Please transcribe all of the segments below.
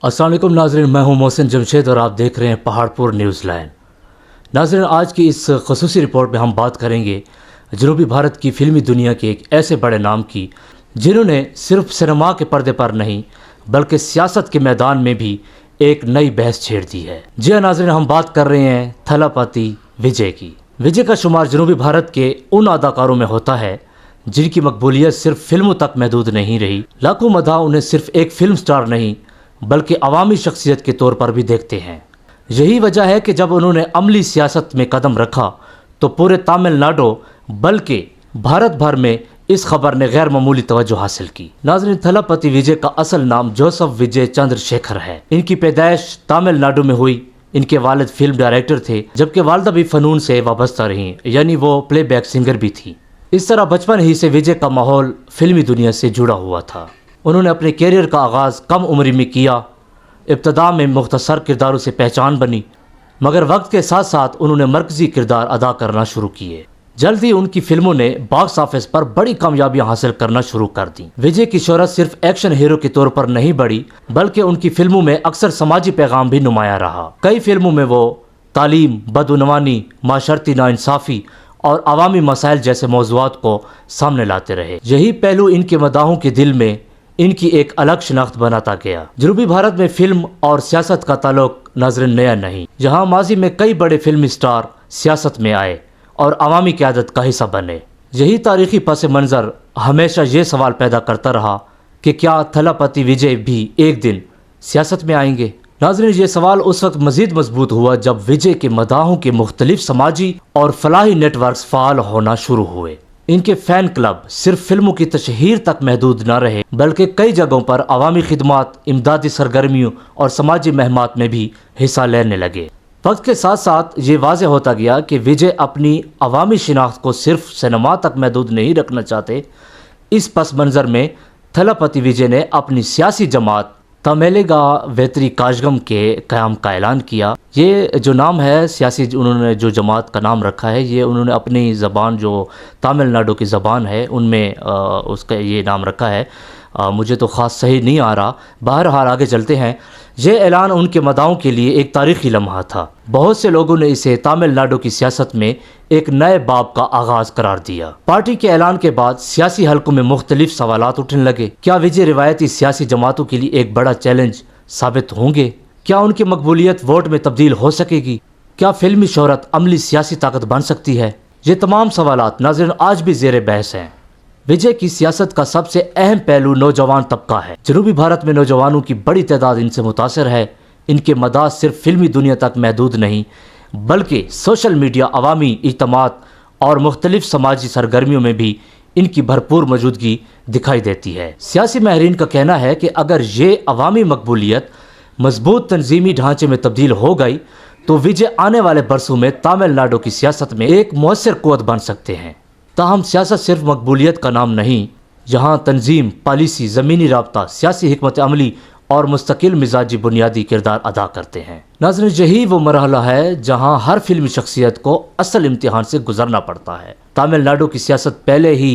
अस्सलाम वालेकुम नाज़रीन, मैं हूं मोहसिन जमशेद और आप देख रहे हैं पहाड़पुर न्यूज़ लाइन। नाज़रीन, आज की इस ख़ुसूसी रिपोर्ट में हम बात करेंगे जनूबी भारत की फ़िल्मी दुनिया के एक ऐसे बड़े नाम की जिन्होंने सिर्फ सिनेमा के पर्दे पर नहीं बल्कि सियासत के मैदान में भी एक नई बहस छेड़ दी है। जी हाँ नाज़रीन, हम बात कर रहे हैं थलापति विजय की। विजय का शुमार जनूबी भारत के उन अदाकारों में होता है जिनकी मकबूलियत सिर्फ फिल्मों तक महदूद नहीं रही। लाखों मदाह उन्हें सिर्फ एक फिल्म स्टार नहीं बल्कि अवामी शख्सियत के तौर पर भी देखते हैं। यही वजह है कि जब उन्होंने अमली सियासत में कदम रखा तो पूरे तमिलनाडु बल्कि भारत भर में इस खबर ने गैर मामूली तवज्जो हासिल की। नाज़रीन, थलापति विजय का असल नाम जोसेफ विजय चंद्रशेखर है। इनकी पैदाइश तमिलनाडु में हुई। इनके वालिद फिल्म डायरेक्टर थे जबकि वालदा भी फ़नून से वाबस्ता रहीं, यानी वो प्लेबैक सिंगर भी थी। इस तरह बचपन ही से विजय का माहौल फिल्मी दुनिया से जुड़ा हुआ था। उन्होंने अपने कैरियर का आगाज़ कम उम्र में किया। इब्तदा में मुख्तसर किरदारों से पहचान बनी, मगर वक्त के साथ साथ उन्होंने मरकज़ी किरदार अदा करना शुरू किए। जल्द ही उनकी फिल्मों ने बॉक्स ऑफिस पर बड़ी कामयाबियां हासिल करना शुरू कर दी। विजय की शोहरत सिर्फ एक्शन हीरो के तौर पर नहीं बढ़ी बल्कि उनकी फिल्मों में अक्सर समाजी पैगाम भी नुमाया रहा। कई फिल्मों में वो तालीम, बदउनवानी, माशरती नाइंसाफ़ी और अवामी मसाइल जैसे मौज़ूआत को सामने लाते रहे। यही पहलू इनके मदाहों के दिल में इनकी एक अलग शिनाख्त बनाता गया। जनूबी भारत में फिल्म और सियासत का ताल्लुक नाज़रीन नया नहीं। जहां माजी में कई बड़े फिल्मी स्टार सियासत में आए और अवामी क़यादत का हिस्सा बने, यही तारीखी पस मंज़र हमेशा ये सवाल पैदा करता रहा कि क्या थलापति विजय भी एक दिन सियासत में आएंगे। नाज़रीन, ये सवाल उस वक्त मज़ीद मजबूत हुआ जब विजय के मदाहों के मुख्तलिफ समाजी और फलाही नेटवर्क्स फ़ाल होना शुरू हुए। इनके फ़ैन क्लब सिर्फ फिल्मों की तशहीर तक महदूद न रहे बल्कि कई जगहों पर अवामी खिदमात, इमदादी सरगर्मियों और समाजी महमात में भी हिस्सा लेने लगे। वक्त के साथ साथ ये वाज़ेह होता गया कि विजय अपनी अवामी शिनाख्त को सिर्फ सिनेमा तक महदूद नहीं रखना चाहते। इस पस मंज़र में थलापति विजय ने अपनी सियासी जमात तमेलेगा वेतरी काजगम के क़याम का ऐलान किया। ये जो नाम है सियासी, उन्होंने जो जमात का नाम रखा है, ये उन्होंने अपनी ज़बान जो तमिलनाडु की ज़बान है उनमें उसका ये नाम रखा है। मुझे तो ख़ास सही नहीं आ रहा। बहरहाल आगे चलते हैं। ये ऐलान उनके मदाओं के लिए एक तारीख़ी लम्हा था। बहुत से लोगों ने इसे तमिलनाडु की सियासत में एक नए बाब का आगाज़ करार दिया। पार्टी के ऐलान के बाद सियासी हलकों में मुख्तलिफ सवालात उठने लगे। क्या विजय रिवायती सियासी जमातों के लिए एक बड़ा चैलेंज साबित होंगे? क्या उनकी मकबूलियत वोट में तब्दील हो सकेगी? क्या फिल्मी शोहरत अमली सियासी ताकत बन सकती है? ये तमाम सवालात नाज़रीन आज भी ज़ेर बहस हैं। विजय की सियासत का सबसे अहम पहलू नौजवान तबका है। जनूबी भारत में नौजवानों की बड़ी तादाद इनसे मुतासर है। इनके मदाद सिर्फ फिल्मी दुनिया तक महदूद नहीं बल्कि सोशल मीडिया, अवामी इज्तिमात और मुख्तलिफ समाजी सरगर्मियों में भी इनकी भरपूर मौजूदगी दिखाई देती है। सियासी माहिरीन का कहना है कि अगर ये अवामी मकबूलियत मजबूत तंजीमी ढांचे में तब्दील हो गई तो विजय आने वाले बरसों में तमिलनाडु की सियासत में एक मौसर कुव्वत बन सकते हैं। ताहम सियासत सिर्फ मकबूलियत का नाम नहीं, जहाँ तंजीम, पॉलिसी, ज़मीनी राब्ता, सियासी हिकमत अमली और मुस्तकिल मिजाजी बुनियादी किरदार अदा करते हैं। नाज़रीन, यही वो मरहला है जहाँ हर फिल्मी शख्सियत को असल इम्तिहान से गुजरना पड़ता है। तमिलनाडु की सियासत पहले ही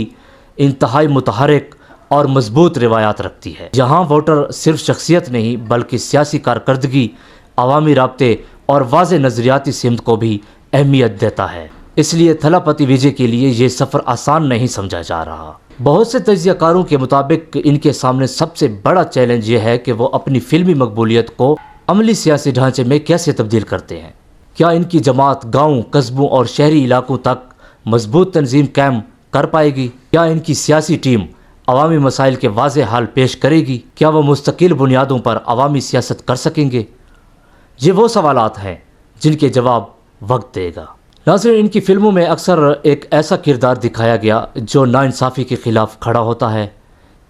इंतहाई मुतहरिक और मजबूत रिवायात रखती है। यहाँ वोटर सिर्फ शख्सियत नहीं बल्कि सियासी कारकर्दगी, अवामी राब्ते और वाज़े नज़रियाती सिमत को भी अहमियत देता है। इसलिए थलापति विजय के लिए ये सफ़र आसान नहीं समझा जा रहा। बहुत से तज्ज़ियाकारों के मुताबिक इनके सामने सबसे बड़ा चैलेंज ये है कि वो अपनी फिल्मी मकबूलियत को अमली सियासी ढांचे में कैसे तब्दील करते हैं। क्या इनकी जमात गाँव, कस्बों और शहरी इलाकों तक मजबूत तंजीम कायम कर पाएगी? क्या इनकी सियासी टीम अवामी मसाइल के वाज़े हल पेश करेगी? क्या वो मुस्तकिल बुनियादों पर अवामी सियासत कर सकेंगे? ये वो सवालात हैं जिनके जवाब वक्त देगा। नाज़रीन, इनकी फिल्मों में अक्सर एक ऐसा किरदार दिखाया गया जो नाइंसाफ़ी के ख़िलाफ़ खड़ा होता है,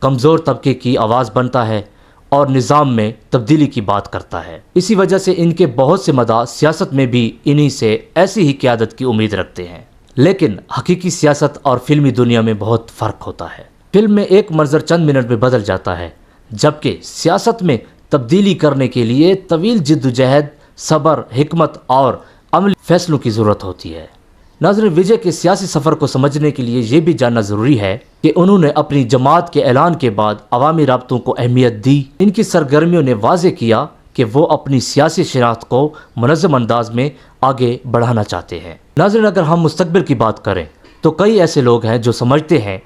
कमज़ोर तबके की आवाज़ बनता है और निज़ाम में तब्दीली की बात करता है। इसी वजह से इनके बहुत से मदाह सियासत में भी इन्हीं से ऐसी ही क़यादत की उम्मीद रखते हैं। लेकिन हकीकी सियासत और फिल्मी दुनिया में बहुत फ़र्क होता है। फिल्म में एक मंजर चंद मिनट में बदल जाता है, जबकि सियासत में तब्दीली करने के लिए तवील जिद्दोजहद, सब्र, हिकमत और अमली फैसलों की ज़रूरत होती है। ناظرین، وجے کے سیاسی سفر کو سمجھنے کے لیے یہ بھی جاننا ضروری ہے کہ انہوں نے اپنی جماعت کے اعلان کے بعد عوامی رابطوں کو اہمیت دی۔ ان کی سرگرمیوں نے واضح کیا کہ وہ اپنی سیاسی شناخت کو منظم انداز میں آگے بڑھانا چاہتے ہیں۔ ناظرین، اگر ہم مستقبل کی بات کریں تو کئی ایسے لوگ ہیں جو سمجھتے ہیں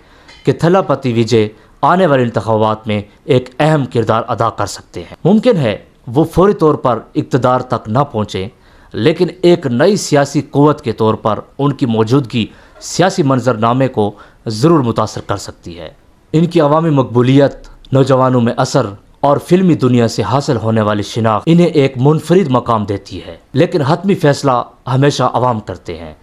کہ تھلاپتی وجے آنے والے انتخابات میں ایک اہم کردار ادا کر سکتے ہیں۔ ممکن ہے وہ فوری طور پر اقتدار تک نہ پہنچیں، لیکن ایک نئی سیاسی قوت کے طور پر ان کی موجودگی سیاسی منظرنامے کو ضرور متاثر کر سکتی ہے۔ ان کی عوامی مقبولیت، نوجوانوں میں اثر اور فلمی دنیا سے حاصل ہونے والی شناخت انہیں ایک منفرد مقام دیتی ہے، لیکن حتمی فیصلہ ہمیشہ عوام کرتے ہیں۔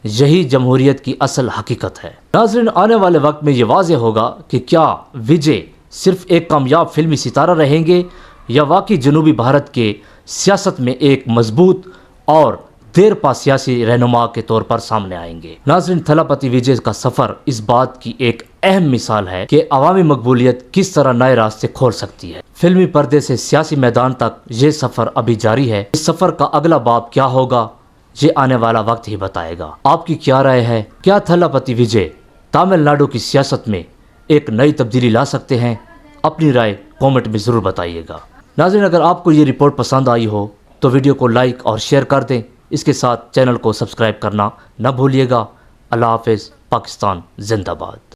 یہی جمہوریت کی اصل حقیقت ہے۔ ناظرین، آنے والے وقت میں یہ واضح ہوگا کہ کیا وجے صرف ایک کامیاب فلمی ستارہ رہیں گے یا واقعی جنوبی بھارت کے سیاست میں ایک مضبوط اور دیر پا سیاسی رہنما کے طور پر سامنے آئیں گے۔ ناظرین، تھلاپتی وجے کا سفر اس بات کی ایک اہم مثال ہے کہ عوامی مقبولیت کس طرح نئے راستے کھول سکتی ہے۔ فلمی پردے سے سیاسی میدان تک یہ سفر ابھی جاری ہے۔ اس سفر کا اگلا باب کیا ہوگا، یہ آنے والا وقت ہی بتائے گا۔ آپ کی کیا رائے ہے؟ کیا تھلاپتی وجے تامل ناڈو کی سیاست میں ایک نئی تبدیلی لا سکتے ہیں؟ اپنی رائے کامنٹ میں ضرور بتائیے گا۔ ناظرین، اگر آپ کو یہ رپورٹ پسند آئی ہو تو ویڈیو کو لائک اور شیئر کر دیں۔ اس کے ساتھ چینل کو سبسکرائب کرنا نہ بھولیے گا۔ اللہ حافظ۔ پاکستان زندہ باد۔